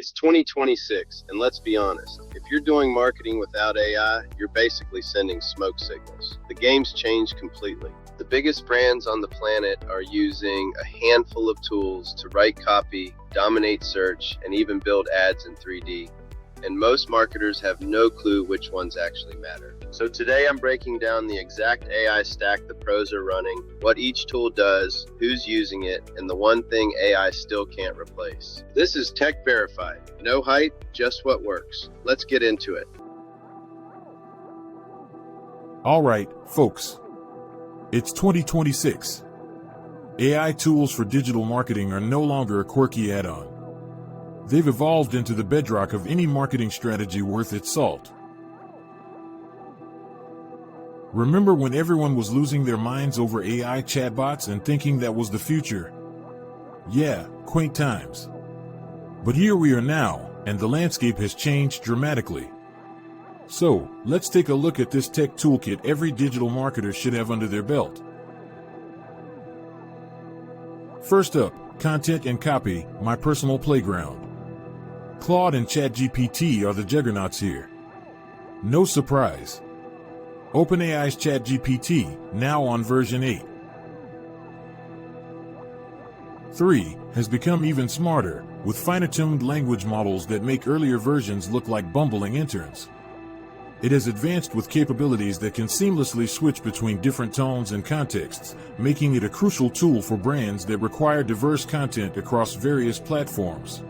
It's 2026, and let's be honest, if you're doing marketing without AI, you're basically sending smoke signals. The game's changed completely. The biggest brands on the planet are using a handful of tools to write copy, dominate search, and even build ads in 3D. And most marketers have no clue which ones actually matter. So today I'm breaking down the exact AI stack the pros are running, what each tool does, who's using it, and the one thing AI still can't replace. This is Tech Verified. No hype, just what works. Let's get into it. All right, folks. It's 2026. AI tools for digital marketing are no longer a quirky add-on. They've evolved into the bedrock of any marketing strategy worth its salt. Remember when everyone was losing their minds over AI chatbots and thinking that was the future? Yeah, quaint times. But here we are now, and the landscape has changed dramatically. So, let's take a look at this tech toolkit every digital marketer should have under their belt. First up, content and copy, my personal playground. Claude and ChatGPT are the juggernauts here. No surprise. OpenAI's ChatGPT, now on version 8.3, has become even smarter, with fine-tuned language models that make earlier versions look like bumbling interns. It has advanced with capabilities that can seamlessly switch between different tones and contexts, making it a crucial tool for brands that require diverse content across various platforms.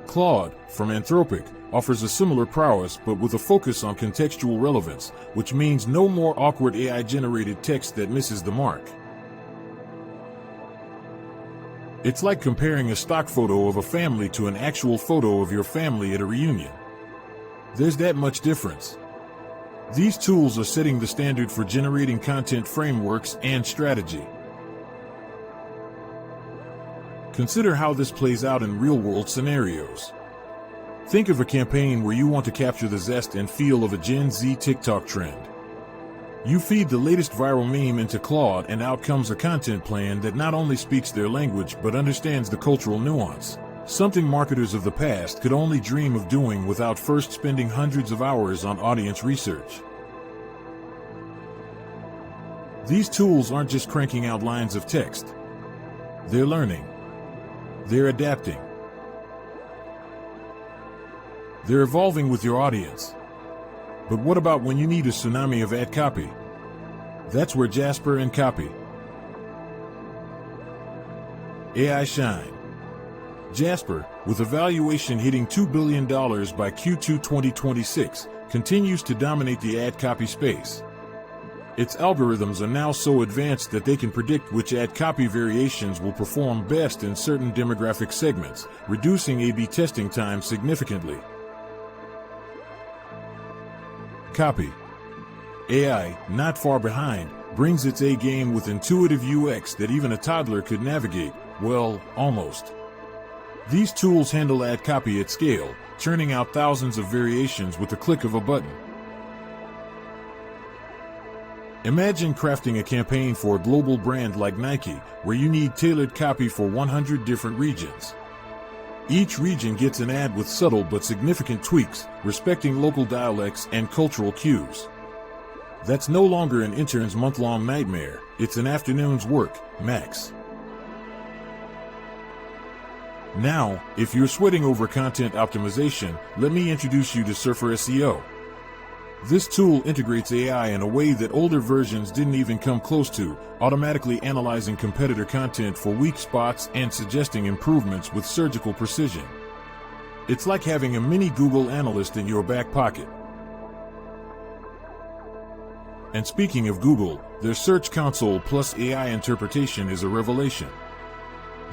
Claude, from Anthropic, offers a similar prowess but with a focus on contextual relevance, which means no more awkward AI-generated text that misses the mark. It's like comparing a stock photo of a family to an actual photo of your family at a reunion. There's that much difference. These tools are setting the standard for generating content frameworks and strategy. Consider how this plays out in real-world scenarios. Think of a campaign where you want to capture the zest and feel of a Gen Z TikTok trend. You feed the latest viral meme into Claude and out comes a content plan that not only speaks their language but understands the cultural nuance, something marketers of the past could only dream of doing without first spending hundreds of hours on audience research. These tools aren't just cranking out lines of text. They're learning. They're adapting. They're evolving with your audience. But what about when you need a tsunami of ad copy? That's where Jasper and AI Shine. Jasper, with a valuation hitting $2 billion by Q2 2026, continues to dominate the ad copy space. Its algorithms are now so advanced that they can predict which ad copy variations will perform best in certain demographic segments, reducing A/B testing time significantly. Copy. AI, not far behind, brings its A game with intuitive UX that even a toddler could navigate, well, almost. These tools handle ad copy at scale, churning out thousands of variations with the click of a button. Imagine crafting a campaign for a global brand like Nike, where you need tailored copy for 100 different regions. Each region gets an ad with subtle but significant tweaks, respecting local dialects and cultural cues. That's no longer an intern's month-long nightmare, it's an afternoon's work, max. Now, if you're sweating over content optimization, let me introduce you to Surfer SEO. This tool integrates AI in a way that older versions didn't even come close to, automatically analyzing competitor content for weak spots and suggesting improvements with surgical precision. It's like having a mini Google analyst in your back pocket. And speaking of Google, their Search Console plus AI interpretation is a revelation.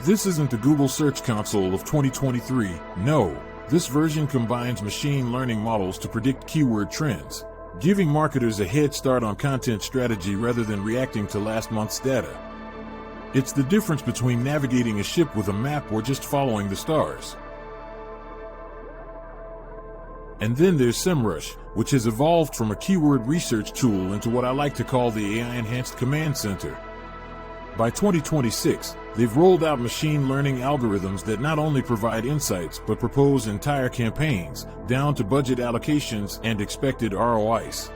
This isn't the Google Search Console of 2023, no. This version combines machine learning models to predict keyword trends, giving marketers a head start on content strategy rather than reacting to last month's data. It's the difference between navigating a ship with a map or just following the stars. And then there's Semrush, which has evolved from a keyword research tool into what I like to call the AI-enhanced command center. By 2026, they've rolled out machine learning algorithms that not only provide insights but propose entire campaigns, down to budget allocations and expected ROIs.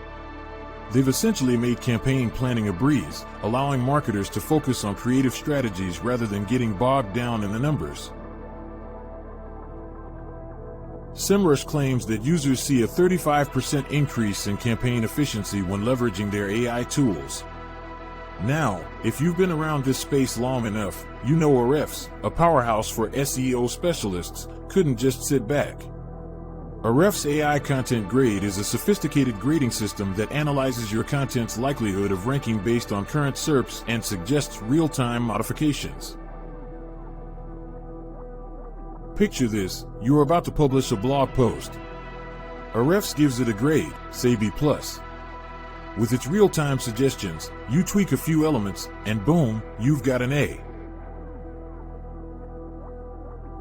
They've essentially made campaign planning a breeze, allowing marketers to focus on creative strategies rather than getting bogged down in the numbers. Semrush claims that users see a 35% increase in campaign efficiency when leveraging their AI tools. Now, if you've been around this space long enough, you know Ahrefs, a powerhouse for SEO specialists, couldn't just sit back. Aref's AI Content Grade is a sophisticated grading system that analyzes your content's likelihood of ranking based on current SERPs and suggests real-time modifications. Picture this: you're about to publish a blog post. Ahrefs gives it a grade, say B+. With its real-time suggestions, you tweak a few elements, and boom, you've got an A.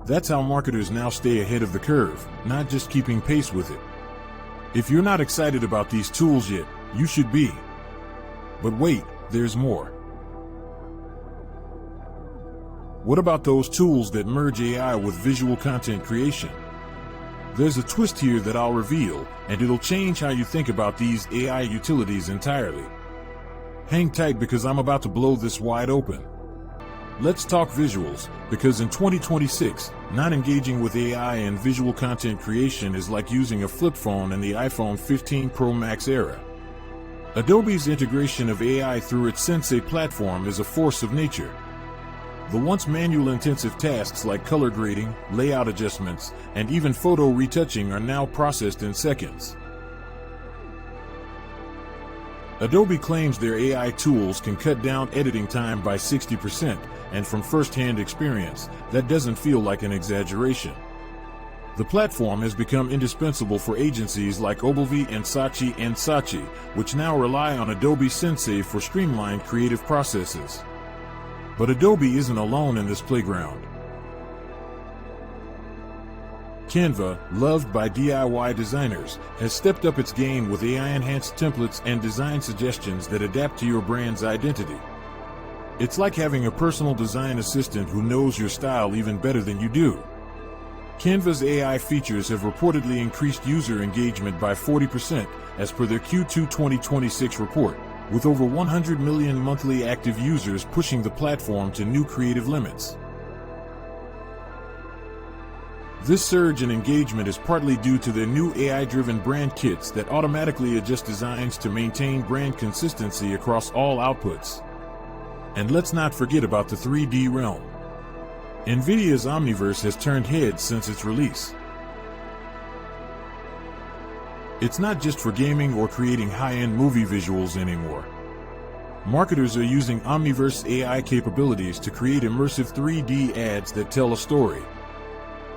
That's how marketers now stay ahead of the curve, not just keeping pace with it. If you're not excited about these tools yet, you should be. But wait, there's more. What about those tools that merge AI with visual content creation? There's a twist here that I'll reveal, and it'll change how you think about these AI utilities entirely. Hang tight because I'm about to blow this wide open. Let's talk visuals, because in 2026, not engaging with AI and visual content creation is like using a flip phone in the iPhone 15 Pro Max era. Adobe's integration of AI through its Sensei platform is a force of nature. The once manual-intensive tasks like color grading, layout adjustments, and even photo retouching are now processed in seconds. Adobe claims their AI tools can cut down editing time by 60%, and from first-hand experience, that doesn't feel like an exaggeration. The platform has become indispensable for agencies like Ogilvy and Saatchi, which now rely on Adobe Sensei for streamlined creative processes. But Adobe isn't alone in this playground. Canva, loved by DIY designers, has stepped up its game with AI-enhanced templates and design suggestions that adapt to your brand's identity. It's like having a personal design assistant who knows your style even better than you do. Canva's AI features have reportedly increased user engagement by 40%, as per their Q2 2026 report, with over 100 million monthly active users pushing the platform to new creative limits. This surge in engagement is partly due to their new AI-driven brand kits that automatically adjust designs to maintain brand consistency across all outputs. And let's not forget about the 3D realm. NVIDIA's Omniverse has turned heads since its release. It's not just for gaming or creating high-end movie visuals anymore. Marketers are using Omniverse AI capabilities to create immersive 3D ads that tell a story.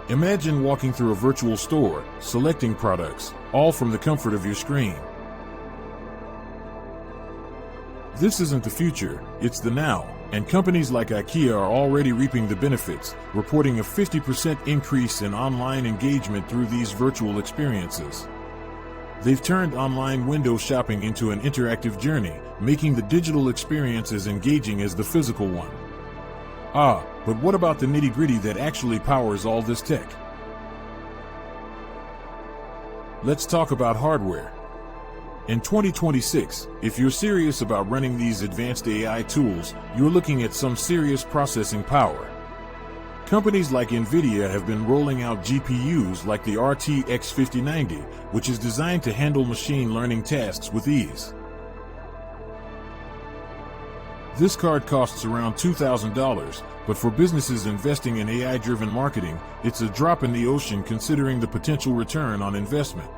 Imagine walking through a virtual store, selecting products, all from the comfort of your screen. This isn't the future, it's the now, and companies like IKEA are already reaping the benefits, reporting a 50% increase in online engagement through these virtual experiences. They've turned online window shopping into an interactive journey, making the digital experience as engaging as the physical one. But what about the nitty-gritty that actually powers all this tech? Let's talk about hardware. In 2026, if you're serious about running these advanced AI tools, you're looking at some serious processing power. Companies like NVIDIA have been rolling out GPUs like the RTX 5090, which is designed to handle machine learning tasks with ease. This card costs around $2,000, but for businesses investing in AI-driven marketing, it's a drop in the ocean considering the potential return on investment.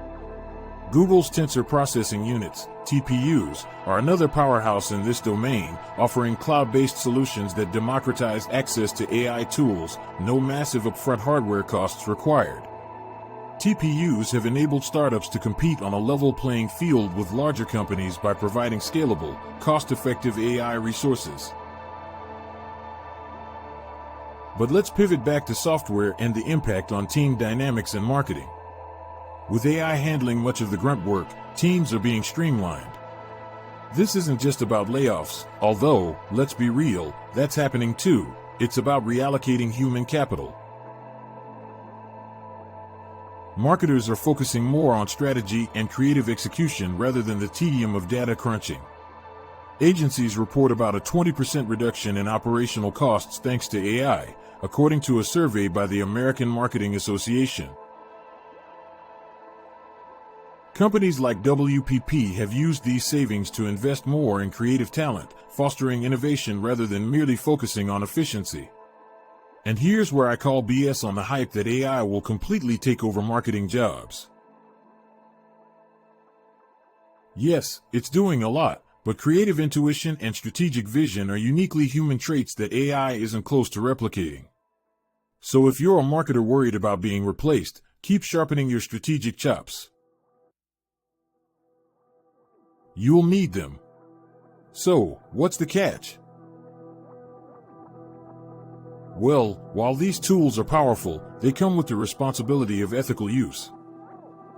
Google's Tensor Processing Units, TPUs, are another powerhouse in this domain, offering cloud-based solutions that democratize access to AI tools, no massive upfront hardware costs required. TPUs have enabled startups to compete on a level playing field with larger companies by providing scalable, cost-effective AI resources. But let's pivot back to software and the impact on team dynamics and marketing. With AI handling much of the grunt work, teams are being streamlined. This isn't just about layoffs, although, let's be real, that's happening too. It's about reallocating human capital. Marketers are focusing more on strategy and creative execution rather than the tedium of data crunching. Agencies report about a 20% reduction in operational costs thanks to AI, according to a survey by the American Marketing Association. Companies like WPP have used these savings to invest more in creative talent, fostering innovation rather than merely focusing on efficiency. And here's where I call BS on the hype that AI will completely take over marketing jobs. Yes, it's doing a lot, but creative intuition and strategic vision are uniquely human traits that AI isn't close to replicating. So if you're a marketer worried about being replaced, keep sharpening your strategic chops. You'll need them. So, what's the catch? Well, while these tools are powerful, they come with the responsibility of ethical use.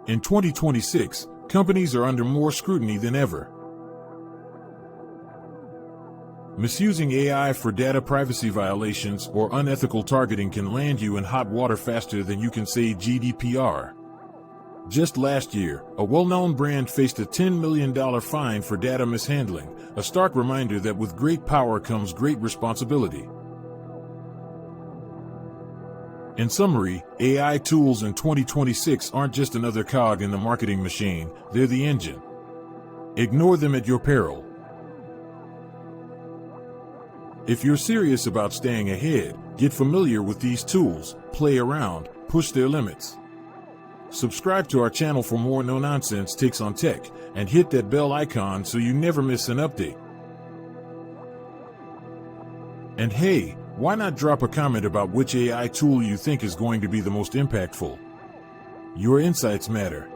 In 2026, companies are under more scrutiny than ever. Misusing AI for data privacy violations or unethical targeting can land you in hot water faster than you can say GDPR. Just last year, a well-known brand faced a $10 million fine for data mishandling, a stark reminder that with great power comes great responsibility. In summary, AI tools in 2026 aren't just another cog in the marketing machine, they're the engine. Ignore them at your peril. If you're serious about staying ahead, get familiar with these tools, play around, push their limits. Subscribe to our channel for more no-nonsense takes on tech, and hit that bell icon so you never miss an update. And hey, why not drop a comment about which AI tool you think is going to be the most impactful? Your insights matter.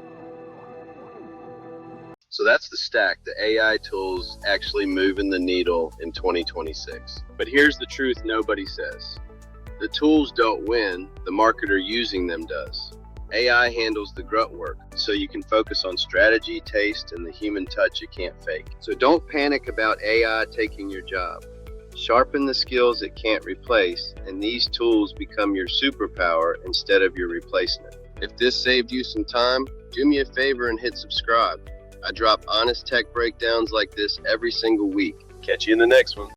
So that's the stack, the AI tools actually moving the needle in 2026. But here's the truth nobody says. The tools don't win, the marketer using them does. AI handles the grunt work, so you can focus on strategy, taste, and the human touch you can't fake. So don't panic about AI taking your job. Sharpen the skills it can't replace, and these tools become your superpower instead of your replacement. If this saved you some time, do me a favor and hit subscribe. I drop honest tech breakdowns like this every single week. Catch you in the next one.